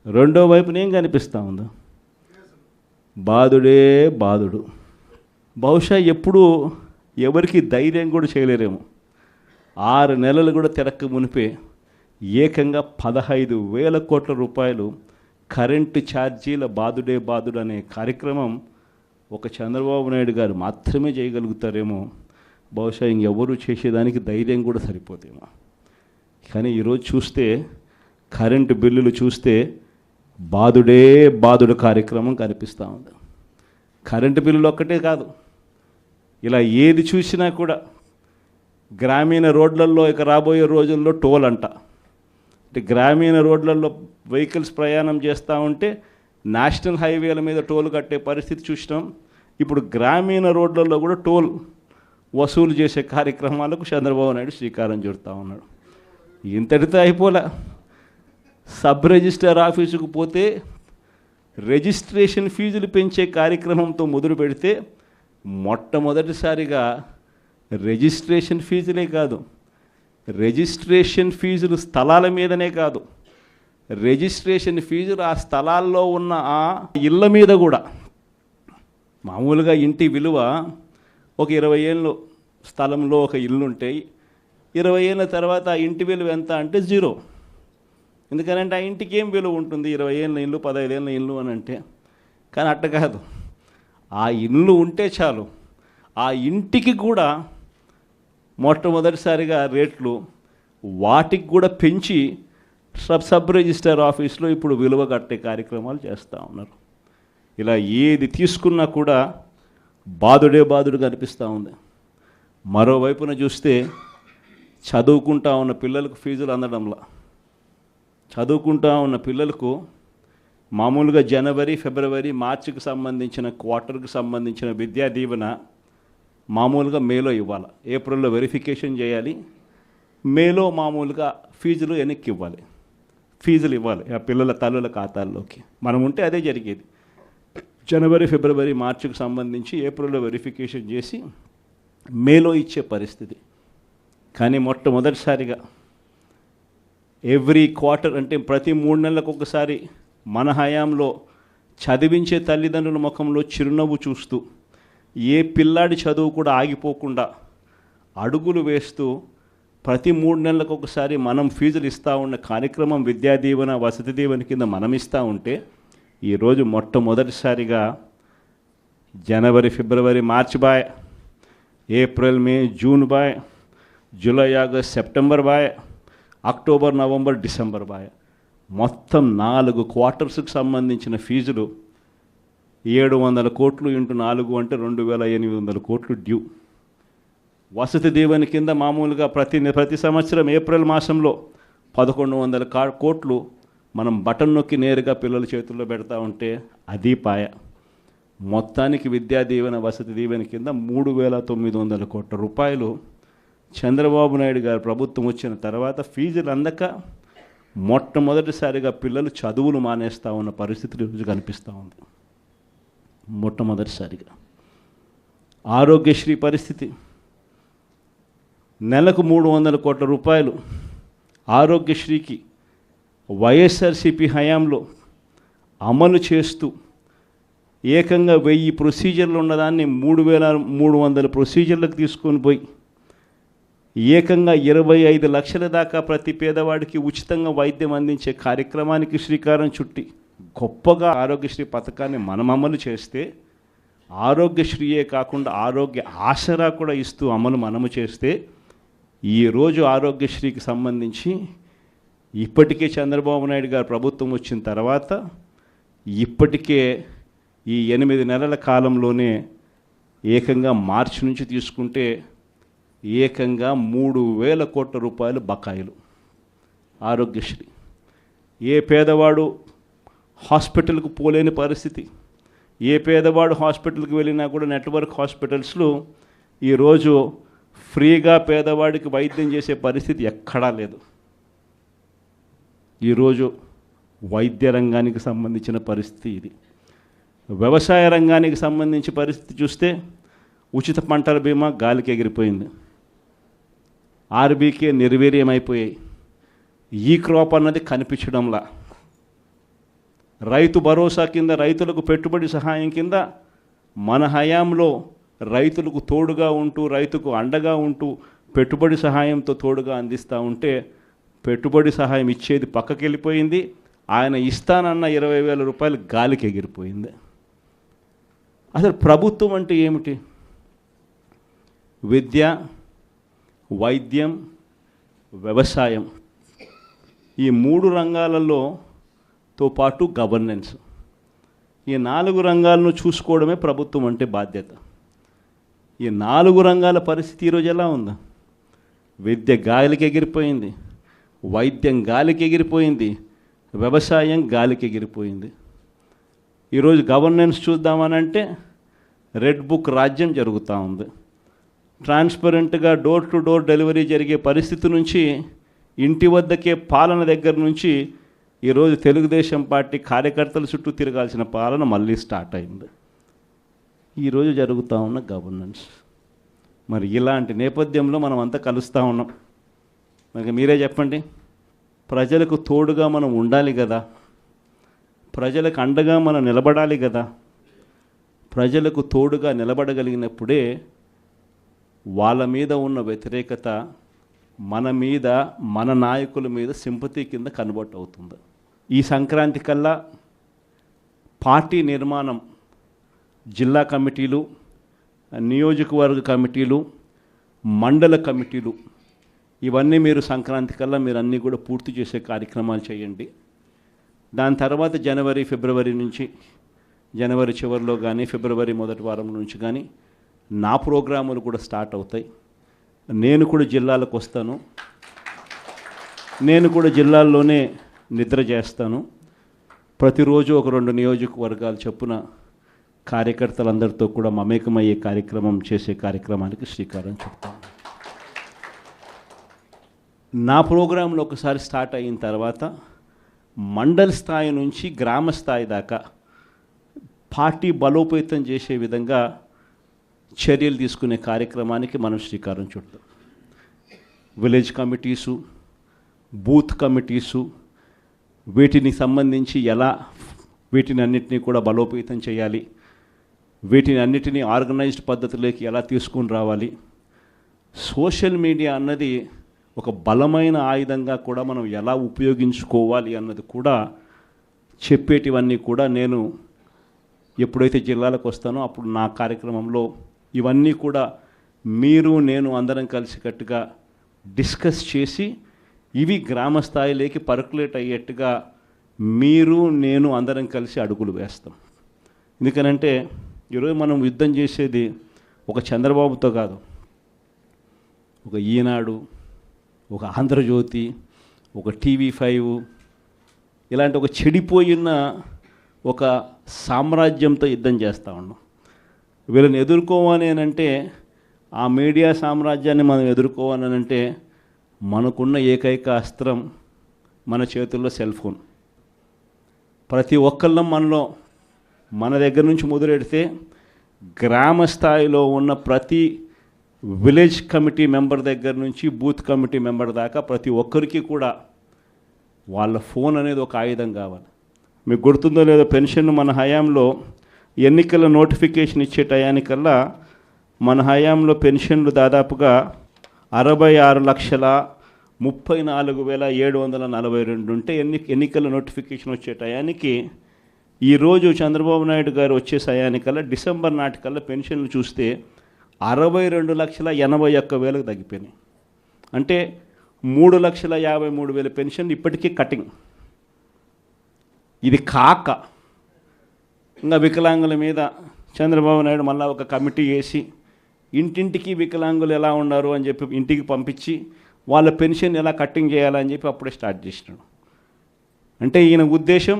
రెండో వైపున ఏం కనిపిస్తూ ఉందో? బాధుడే బాధుడు. బహుశా ఎప్పుడూ ఎవరికి ధైర్యం కూడా చేయలేరేమో. 6 నెలలు కూడా తిరక్క మునిపే ఏకంగా 15,000 కోట్ల రూపాయలు కరెంటు ఛార్జీల బాధుడే బాధుడు అనే కార్యక్రమం ఒక చంద్రబాబు నాయుడు గారు మాత్రమే చేయగలుగుతారేమో. బహుశా ఇంకెవరు చేసేదానికి ధైర్యం కూడా సరిపోతేమో. కానీ ఈరోజు చూస్తే కరెంటు బిల్లులు చూస్తే బాధుడే బాధుడు కార్యక్రమం కనిపిస్తూ ఉంది. కరెంటు బిల్లులు ఒక్కటే కాదు, ఇలా ఏది చూసినా కూడా గ్రామీణ రోడ్లలో ఇక రాబోయే రోజుల్లో టోల్ అంట. అంటే గ్రామీణ రోడ్లలో వెహికల్స్ ప్రయాణం చేస్తూ ఉంటే నేషనల్ హైవేల మీద టోల్ కట్టే పరిస్థితి చూసినాం. ఇప్పుడు గ్రామీణ రోడ్లలో కూడా టోల్ వసూలు చేసే కార్యక్రమాలకు చంద్రబాబు నాయుడు శ్రీకారం చుడతా ఉన్నాడు. ఇంతటితో అయిపోలే. సబ్ రిజిస్టర్ ఆఫీసుకు పోతే రిజిస్ట్రేషన్ ఫీజులు పెంచే కార్యక్రమంతో మొదలు పెడితే మొట్టమొదటిసారిగా రిజిస్ట్రేషన్ ఫీజులే కాదు, రిజిస్ట్రేషన్ ఫీజులు స్థలాల మీదనే కాదు, రిజిస్ట్రేషన్ ఫీజులు ఆ స్థలాల్లో ఉన్న ఆ ఇళ్ళ మీద కూడా. మామూలుగా ఇంటి విలువ ఒక 20 ఏళ్ళు స్థలంలో ఒక ఇల్లు ఉంటాయి, 20 ఏళ్ళ తర్వాత ఆ ఇంటి విలువ ఎంత అంటే 0. ఎందుకనంటే ఆ ఇంటికి ఏం విలువ ఉంటుంది? 20 ఏళ్ళ ఇల్లు, 15 ఏళ్ళ ఇల్లు అని అంటే. కానీ అట్ట కాదు, ఆ ఇల్లు ఉంటే చాలు, ఆ ఇంటికి కూడా మొట్టమొదటిసారిగా రేట్లు వాటికి కూడా పెంచి సబ్ రిజిస్టర్ ఆఫీస్లో ఇప్పుడు విలువ కట్టే కార్యక్రమాలు చేస్తూ ఉన్నారు. ఇలా ఏది తీసుకున్నా కూడా బాధుడే బాధుడుగా అనిపిస్తూ ఉంది. మరోవైపున చూస్తే చదువుకుంటా ఉన్న పిల్లలకు ఫీజులు అందడంలా. చదువుకుంటా ఉన్న పిల్లలకు మామూలుగా జనవరి, ఫిబ్రవరి, మార్చికి సంబంధించిన క్వార్టర్కి సంబంధించిన విద్యా దీవెన మామూలుగా మేలో ఇవ్వాలి, ఏప్రిల్లో వెరిఫికేషన్ చేయాలి, మేలో మామూలుగా ఫీజులు వెనక్కి ఇవ్వాలి, ఫీజులు ఇవ్వాలి ఆ పిల్లల తల్లుల ఖాతాల్లోకి. మనం ఉంటే అదే జరిగేది. జనవరి, ఫిబ్రవరి, మార్చికి సంబంధించి ఏప్రిల్లో వెరిఫికేషన్ చేసి మేలో ఇచ్చే పరిస్థితి. కానీ మొట్టమొదటిసారిగా ఎవ్రీ క్వార్టర్, అంటే ప్రతి 3 నెలలకు ఒకసారి మన హయాంలో చదివించే తల్లిదండ్రుల ముఖంలో చిరునవ్వు చూస్తూ ఏ పిల్లాడి చదువు కూడా ఆగిపోకుండా అడుగులు వేస్తూ ప్రతి 3 నెలలకు ఒకసారి మనం ఫీజులు ఇస్తూ ఉన్న కార్యక్రమం విద్యా దీవెన, వసతి దీవెన కింద మనం ఇస్తూ ఉంటే ఈరోజు మొట్టమొదటిసారిగా జనవరి, ఫిబ్రవరి, మార్చి buy, April, May, June buy, July, August, September buy, October, November, December buy, మొత్తం 4 క్వార్టర్స్కి సంబంధించిన ఫీజులు 700 కోట్లు ఇంటూ 4 అంటే 2,800 కోట్లు డ్యూ. వసతి దీవెన కింద మామూలుగా ప్రతి సంవత్సరం ఏప్రిల్ మాసంలో 1,100 కోట్లు మనం బటన్ నొక్కి నేరుగా పిల్లల చేతుల్లో పెడతా ఉంటే అది పాయ. మొత్తానికి విద్యా దీవెన, వసతి దీవెన కింద 3,900 కోట్ల రూపాయలు చంద్రబాబు నాయుడు గారు ప్రభుత్వం వచ్చిన తర్వాత ఫీజులు అందక మొట్టమొదటిసారిగా పిల్లలు చదువులు మానేస్తూ ఉన్న పరిస్థితి ఈరోజు కనిపిస్తూ ఉంది. మొట్టమొదటిసారిగా ఆరోగ్యశ్రీ పరిస్థితి, నెలకు 300 కోట్ల రూపాయలు ఆరోగ్యశ్రీకి వైఎస్ఆర్సీపీ హయాంలో అమలు చేస్తూ ఏకంగా 1000 ప్రొసీజర్లు ఉన్నదాన్ని 3,300 ప్రొసీజర్లకు తీసుకొని పోయి ఏకంగా 25 లక్షల దాకా ప్రతి పేదవాడికి ఉచితంగా వైద్యం అందించే కార్యక్రమానికి శ్రీకారం చుట్టి గొప్పగా ఆరోగ్యశ్రీ పథకాన్ని మనం అమలు చేస్తే, ఆరోగ్యశ్రీయే కాకుండా ఆరోగ్య ఆసరా కూడా ఇస్తూ అమలు మనము చేస్తే, ఈరోజు ఆరోగ్యశ్రీకి సంబంధించి ఇప్పటికే చంద్రబాబు నాయుడు గారు ప్రభుత్వం వచ్చిన తర్వాత ఇప్పటికే ఈ 8 నెలల కాలంలోనే ఏకంగా మార్చి నుంచి తీసుకుంటే ఏకంగా 3,000 కోట్ల రూపాయలు బకాయిలు ఆరోగ్యశ్రీ. ఏ పేదవాడు హాస్పిటల్కు పోలేని పరిస్థితి, ఏ పేదవాడు హాస్పిటల్కి వెళ్ళినా కూడా నెట్వర్క్ హాస్పిటల్స్లో ఈరోజు ఫ్రీగా పేదవాడికి వైద్యం చేసే పరిస్థితి ఎక్కడా లేదు. ఈరోజు వైద్య రంగానికి సంబంధించిన పరిస్థితి ఇది. వ్యవసాయ రంగానికి సంబంధించి పరిస్థితి చూస్తే ఉచిత పంటల బీమా గాలికి ఎగిరిపోయింది, ఆర్బీకే నిర్వీర్యమైపోయాయి, ఈ క్రాప్ అన్నది కనిపించడంలా. రైతు భరోసా కింద రైతులకు పెట్టుబడి సహాయం కింద మన హయాంలో రైతులకు తోడుగా ఉంటూ రైతుకు అండగా ఉంటూ పెట్టుబడి సహాయంతో తోడుగా అందిస్తూ ఉంటే పెట్టుబడి సహాయం ఇచ్చేది పక్కకి వెళ్ళిపోయింది. ఆయన ఇస్తానన్న 20,000 రూపాయలు గాలికి ఎగిరిపోయింది. అసలు ప్రభుత్వం అంటే ఏమిటి? విద్య, వైద్యం, వ్యవసాయం, ఈ 3 రంగాలతో పాటు గవర్నెన్స్, ఈ 4 రంగాలను చూసుకోవడమే ప్రభుత్వం అంటే బాధ్యత. ఈ 4 రంగాల పరిస్థితి ఈరోజు ఎలా ఉందా? విద్య గాలికి ఎగిరిపోయింది, వైద్యం గాలికి ఎగిరిపోయింది, వ్యవసాయం గాలికి ఎగిరిపోయింది. ఈరోజు గవర్నెన్స్ చూద్దామనంటే రెడ్ బుక్ రాజ్యం జరుగుతూ ఉంది. ట్రాన్స్పరెంట్గా డోర్ టు డోర్ డెలివరీ జరిగే పరిస్థితి నుంచి, ఇంటి వద్దకే పాలన దగ్గర నుంచి ఈరోజు తెలుగుదేశం పార్టీ కార్యకర్తల చుట్టూ తిరగాల్సిన పాలన మళ్ళీ స్టార్ట్ అయింది. ఈరోజు జరుగుతూ ఉన్న గవర్నెన్స్. మరి ఇలాంటి నేపథ్యంలో మనం అంతా కలుస్తూ ఉన్నాం. మరి మీరే చెప్పండి, ప్రజలకు తోడుగా మనం ఉండాలి కదా, ప్రజలకు అండగా మనం నిలబడాలి కదా. ప్రజలకు తోడుగా నిలబడగలిగినప్పుడే వాళ్ళ మీద ఉన్న వ్యతిరేకత మన మీద, మన నాయకుల మీద సింపతి కింద కన్వర్ట్ అవుతుంది. ఈ సంక్రాంతి కల్లా పార్టీ నిర్మాణం, జిల్లా కమిటీలు, నియోజకవర్గ కమిటీలు, మండల కమిటీలు, ఇవన్నీ మీరు సంక్రాంతి కల్లా మీరు అన్నీ కూడా పూర్తి చేసే కార్యక్రమాలు చేయండి. దాని తర్వాత జనవరి, ఫిబ్రవరి నుంచి, జనవరి చివరిలో కానీ ఫిబ్రవరి మొదటి వారం నుంచి కానీ నా ప్రోగ్రాములు కూడా స్టార్ట్ అవుతాయి. నేను కూడా జిల్లాలకు వస్తాను, నేను కూడా జిల్లాల్లోనే నిద్ర చేస్తాను. ప్రతిరోజు ఒక 2 నియోజకవర్గాలు చొప్పున కార్యకర్తలందరితో కూడా మమేకమయ్యే కార్యక్రమం చేసే కార్యక్రమానికి శ్రీకారం చుడతాను. నా ప్రోగ్రాంలో ఒకసారి స్టార్ట్ అయిన తర్వాత మండల స్థాయి నుంచి గ్రామ స్థాయి దాకా పార్టీ బలోపేతం చేసే విధంగా చర్యలు తీసుకునే కార్యక్రమానికి మనం శ్రీకారం చుడతాం. విలేజ్ కమిటీసు, బూత్ కమిటీసు, వీటిని సంబంధించి ఎలా వీటిని అన్నిటినీ కూడా బలోపేతం చేయాలి, వీటిని అన్నిటినీ ఆర్గనైజ్డ్ పద్ధతిలోకి ఎలా తీసుకుని రావాలి. సోషల్ మీడియా అన్నది ఒక బలమైన ఆయుధంగా కూడా మనం ఎలా ఉపయోగించుకోవాలి అన్నది కూడా చెప్పేటివన్నీ కూడా నేను ఎప్పుడైతే జిల్లాలకు వస్తానో అప్పుడు నా కార్యక్రమంలో ఇవన్నీ కూడా మీరు నేను అందరం కలిసికట్టుగా డిస్కస్ చేసి ఇవి గ్రామ స్థాయిలోకి పర్కులేట్ అయ్యేట్టుగా మీరు నేను అందరం కలిసి అడుగులు వేస్తాం. ఎందుకనంటే ఈరోజు మనం యుద్ధం చేసేది ఒక చంద్రబాబుతో కాదు, ఒక ఈనాడు, ఒక ఆంధ్రజ్యోతి, ఒక TV5 ఇలాంటి ఒక చెడిపోయిన ఒక సామ్రాజ్యంతో యుద్ధం చేస్తూ ఉన్నాం. వీళ్ళని ఎదుర్కోవాలి అంటే, ఆ మీడియా సామ్రాజ్యాన్ని మనం ఎదుర్కోవాలి అంటే మనకున్న ఏకైక అస్త్రం మన చేతుల్లో సెల్ ఫోన్. ప్రతి ఒక్కళ్ళం మన దగ్గర నుంచి మొదలెడితే గ్రామ స్థాయిలో ఉన్న ప్రతి విలేజ్ కమిటీ మెంబర్ దగ్గర నుంచి బూత్ కమిటీ మెంబర్ దాకా ప్రతి ఒక్కరికి కూడా వాళ్ళ ఫోన్ అనేది ఒక ఆయుధం కావాలి. మీకు గుర్తుందో లేదో, పెన్షన్ మన హయాంలో ఎన్నికల నోటిఫికేషన్ ఇచ్చే టయానికల్లా మన హయాంలో పెన్షన్లు దాదాపుగా 66,34,742 ఉంటే ఎన్నికల నోటిఫికేషన్ వచ్చే టయానికి ఈరోజు చంద్రబాబు నాయుడు గారు వచ్చే టయానికల్లా డిసెంబర్ నాటికల్లా పెన్షన్లు చూస్తే 62,81,000 తగ్గిపోయినాయి. అంటే 3,53,000 పెన్షన్ ఇప్పటికీ కటింగ్. ఇది కాక ఇంకా వికలాంగుల మీద చంద్రబాబు నాయుడు మళ్ళీ ఒక కమిటీ వేసి ఇంటింటికి వికలాంగులు ఎలా ఉన్నారు అని చెప్పి ఇంటికి పంపించి వాళ్ళ పెన్షన్ ఎలా కట్టింగ్ చేయాలని చెప్పి అప్పుడే స్టార్ట్ చేసినాడు. అంటే ఈయన ఉద్దేశం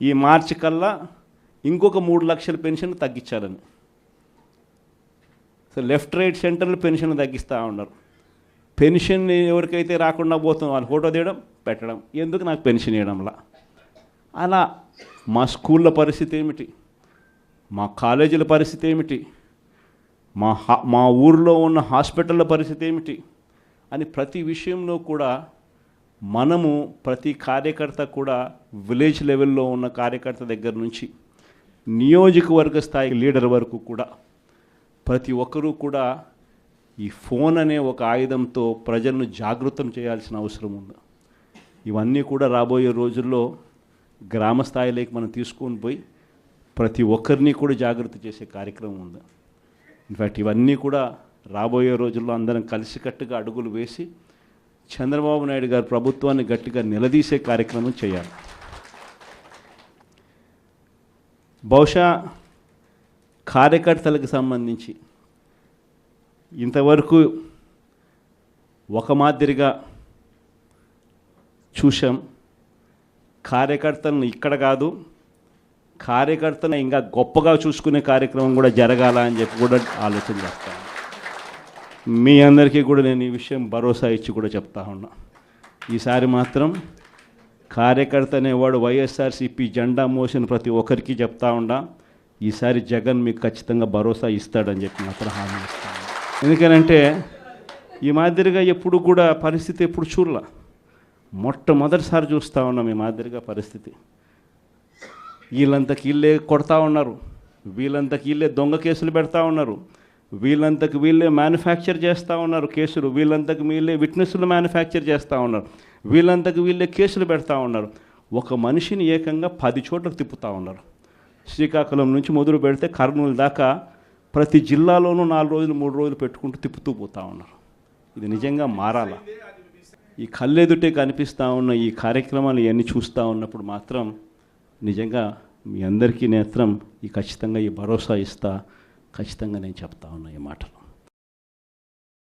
ఈ మార్చి కల్లా ఇంకొక 3 లక్షల పెన్షన్ తగ్గించాలని. సో లెఫ్ట్ రైట్ సెంటర్లు పెన్షన్ తగ్గిస్తూ ఉన్నారు. పెన్షన్ ఎవరికైతే రాకుండా పోతుందో వాళ్ళు ఫోటో తీయడం పెట్టడం, ఎందుకు నాకు పెన్షన్ ఇవ్వడంలా. అలా మా స్కూళ్ళ పరిస్థితి ఏమిటి, మా కాలేజీల పరిస్థితి ఏమిటి, మా ఊరిలో ఉన్న హాస్పిటళ్ళ పరిస్థితి ఏమిటి అని ప్రతి విషయంలో కూడా మనము ప్రతి కార్యకర్త కూడా విలేజ్ లెవెల్లో ఉన్న కార్యకర్త దగ్గర నుంచి నియోజకవర్గ స్థాయి లీడర్ వరకు కూడా ప్రతి ఒక్కరూ కూడా ఈ ఫోన్ అనే ఒక ఆయుధంతో ప్రజలను జాగృతం చేయాల్సిన అవసరం ఉంది. ఇవన్నీ కూడా రాబోయే రోజుల్లో గ్రామ స్థాయిలోకి మనం తీసుకొని పోయి ప్రతి ఒక్కరిని కూడా జాగృతి చేసే కార్యక్రమం ఉంది. ఇన్ఫ్యాక్ట్ ఇవన్నీ కూడా రాబోయే రోజుల్లో అందరం కలిసికట్టుగా అడుగులు వేసి చంద్రబాబు నాయుడు గారి ప్రభుత్వాన్ని గట్టిగా నిలదీసే కార్యక్రమం చేయాలి. బహుశా కార్యకర్తలకు సంబంధించి ఇంతవరకు ఒక మాదిరిగా చూసాం. కార్యకర్తలను ఇక్కడ కాదు, కార్యకర్తను ఇంకా గొప్పగా చూసుకునే కార్యక్రమం కూడా జరగాల అని చెప్పి కూడా ఆలోచన చేస్తాను. మీ అందరికీ కూడా నేను ఈ విషయం భరోసా ఇచ్చి కూడా చెప్తా ఉన్నా. ఈసారి మాత్రం కార్యకర్త అనేవాడు వైఎస్ఆర్సీపీ జెండా మోసిన ప్రతి ఒక్కరికి చెప్తా ఉండా, ఈసారి జగన్ మీకు ఖచ్చితంగా భరోసా ఇస్తాడని చెప్పి మాత్రం హామీ ఇస్తాను. ఎందుకనంటే ఈ మాదిరిగా ఎప్పుడు కూడా పరిస్థితి ఎప్పుడు చూడలా, మొట్టమొదటిసారి చూస్తూ ఉన్నాం ఈ మాదిరిగా పరిస్థితి. వీళ్ళంతకు వీళ్ళే కొడతా ఉన్నారు, వీళ్ళంతకు వీళ్ళే దొంగ కేసులు పెడతా ఉన్నారు, వీళ్ళంతకు వీళ్ళే మ్యానుఫ్యాక్చర్ చేస్తూ ఉన్నారు కేసులు, వీళ్ళంతకు వీళ్ళే విట్నెస్లు మ్యానుఫ్యాక్చర్ చేస్తూ ఉన్నారు, వీళ్ళంతకు వీళ్ళే కేసులు పెడతా ఉన్నారు. ఒక మనిషిని ఏకంగా 10 చోట్లకు తిప్పుతూ ఉన్నారు. శ్రీకాకుళం నుంచి మొదలు పెడితే కర్నూలు దాకా ప్రతి జిల్లాలోనూ 4 రోజులు 3 రోజులు పెట్టుకుంటూ తిప్పుతూ పోతూ ఉన్నారు. ఇది నిజంగా మారాలా? ఈ కళ్ళెదుటే కనిపిస్తూ ఉన్న ఈ కార్యక్రమాలు ఇవన్నీ చూస్తూ ఉన్నప్పుడు మాత్రం నిజంగా మీ అందరికీ నేత్రం ఖచ్చితంగా ఈ భరోసా ఇస్తా, ఖచ్చితంగా నేను చెప్తా ఉన్నా ఈ మాట.